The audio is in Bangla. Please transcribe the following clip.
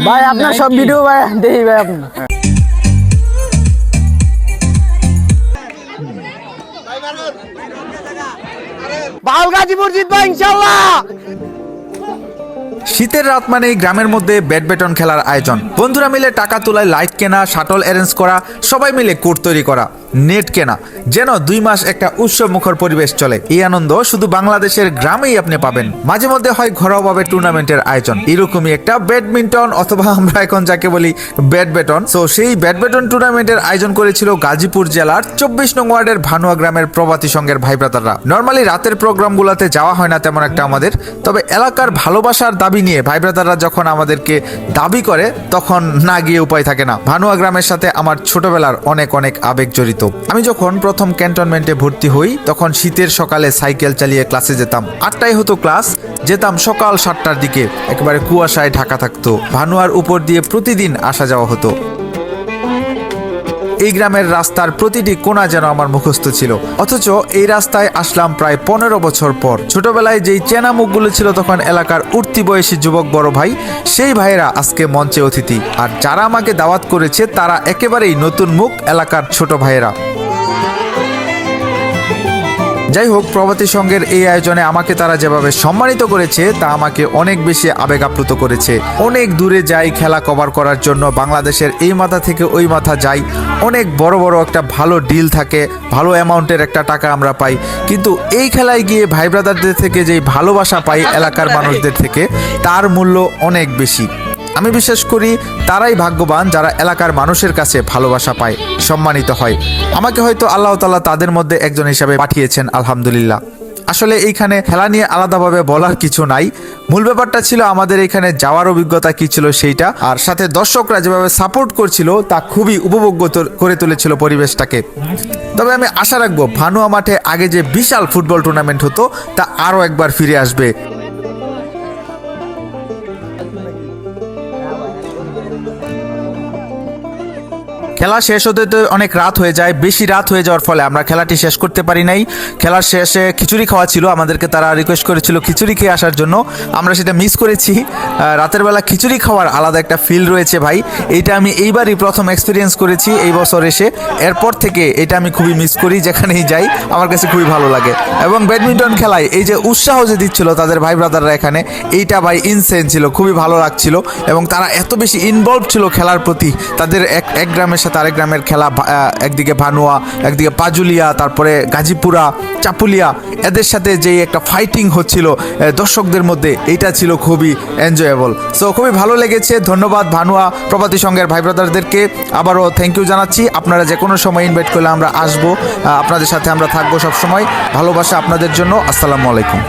ভাই আপনার সব ভিডিও ভাই দেখি ভাই আপনি বাল গাজীপুর জিতবে ইনশাআল্লাহ। শীতের রাত মানেই গ্রামের মধ্যে ব্যাডমিন্টন খেলার আয়োজন। বন্ধুরা মিলে টাকা তোলায় লাইট কেনা, শাটল অ্যারেঞ্জ করা, সবাই মিলে কোর্ট তৈরি করা, নেট কেনা, যেন 2 মাস একটা উৎসব মুখর পরিবেশ চলে। এই আনন্দ শুধু বাংলাদেশের গ্রামেই আপনি পাবেন। মাঝে মধ্যে হয় ঘরোয়াভাবে টুর্নামেন্টের আয়োজন, এরকমই একটা ব্যাডমিন্টন অথবা আমরা এখন যাকে বলি ব্যাডমিন্টন। তো সেই ব্যাডমিন্টন টুর্নামেন্টের আয়োজন করেছিল গাজীপুর জেলার 24 নং ওয়ার্ডের ভানুয়া গ্রামের প্রবাসী সংঘের ভাই ব্রাদাররা। নর্মালি রাতের প্রোগ্রামগুলোতে যাওয়া হয় না তেমন একটা আমাদের, তবে এলাকার ভালোবাসার দাবি নিয়ে ভাই ব্রাদাররা যখন আমাদেরকে দাবি করে তখন না গিয়ে উপায় থাকে না। ভানুয়া গ্রামের সাথে আমার ছোটবেলার অনেক অনেক আবেগ জড়িত। আমি যখন প্রথম ক্যান্টনমেন্টে ভর্তি হই তখন শীতের সকালে সাইকেল চালিয়ে ক্লাসে যেতাম। 8টায় হতো ক্লাস, যেতাম সকাল 7টার দিকে, একেবারে কুয়াশায় ঢাকা থাকতো। ভানুয়ার উপর দিয়ে প্রতিদিন আসা যাওয়া হতো। এই গ্রামের রাস্তার প্রতিটি কোণা যেন আমার মুখস্থ ছিল, অথচ এই রাস্তায় আসলাম প্রায় 15 বছর পর। ছোটবেলায় যেই চেনা মুখগুলো ছিল তখন এলাকার উঠতি বয়সী যুবক বড় ভাই, সেই ভাইয়েরা আজকে মঞ্চে অতিথি। আর যারা আমাকে দাওয়াত করেছে তারা একেবারেই নতুন মুখ, এলাকার ছোট ভাইয়েরা। যাই হোক, প্রবাসী সংঘের এই আয়োজনে আমাকে তারা যেভাবে সম্মানিত করেছে তা আমাকে অনেক বেশি আবেগ আপ্লুত করেছে। অনেক দূরে যাই খেলা কভার করার জন্য, বাংলাদেশের এই মাথা থেকে ওই মাথা যাই, অনেক বড় বড় একটা ভালো ডিল থাকে, ভালো অ্যামাউন্টের একটা টাকা আমরা পাই, কিন্তু এই খেলায় গিয়ে ভাই ব্রাদারদের থেকে যেই ভালোবাসা পাই এলাকার মানুষদের থেকে, তার মূল্য অনেক বেশি। আমি বিশ্বাস করি তারাই ভাগ্যবান যারা এলাকার মানুষের কাছে ভালোবাসা পায়, সম্মানিত হয়। আমাকে হয়তো আল্লাহ তাআলা তাদের মধ্যে একজন হিসাবে পাঠিয়েছেন, আলহামদুলিল্লাহ। আসলে এইখানে খেলা নিয়ে আলাদাভাবে বলার কিছু নাই, মূল ব্যাপারটা ছিল আমাদের এখানে যাওয়ার অভিজ্ঞতা কি ছিল সেইটা, আর সাথে দর্শকরা যেভাবে সাপোর্ট করছিল তা খুবই উপভোগ্য করে তুলেছিল পরিবেশটাকে। তবে আমি আশা রাখবো ভানুয়া মাঠে আগে যে বিশাল ফুটবল টুর্নামেন্ট হতো তা আরও একবার ফিরে আসবে। খেলা শেষ হতে তো অনেক রাত হয়ে যায়, বেশি রাত হয়ে যাওয়ার ফলে আমরা খেলাটি শেষ করতে পারি নাই। খেলার শেষে খিচুড়ি খাওয়া ছিল, আমাদেরকে তারা রিকোয়েস্ট করেছিল খিচুড়ি খেয়ে আসার জন্য, আমরা সেটা মিস করেছি। রাতের বেলা খিচুড়ি খাওয়ার আলাদা একটা ফিল রয়েছে ভাই, এইটা আমি এইবারই প্রথম এক্সপিরিয়েন্স করেছি এই বছর এসে। এরপর থেকে এটা আমি খুবই মিস করি, যেখানেই যাই আমার কাছে খুবই ভালো লাগে। এবং ব্যাডমিন্টন খেলায় এই যে উৎসাহ যে দিচ্ছিল তাদের ভাই ব্রাদাররা এখানে, এইটা ভাই ইনসেন ছিল, খুবই ভালো লাগছিল। এবং তারা এত বেশি ইনভলভ ছিল খেলার প্রতি, তাদের এক গ্রামের সাথে আরেক গ্রামের খেলা, একদিকে ভানুয়া, একদিকে পাজুলিয়া, তারপরে গাজীপুরা, চাপুলিয়া, এদের সাথে যেই একটা ফাইটিং হচ্ছিল দর্শকদের মধ্যে, এইটা ছিল খুবই এনজয়েবল। সো খুবই ভালো লেগেছে। ধন্যবাদ ভানুয়া প্রবাসী সংঘের ভাই ব্রাদারদেরকে, আবারও থ্যাংক ইউ জানাচ্ছি। আপনারা যে কোনো সময় ইনভাইট করলে আমরা আসবো, আপনাদের সাথে আমরা থাকবো সবসময়। ভালোবাসা আপনাদের জন্য। আসসালামু আলাইকুম।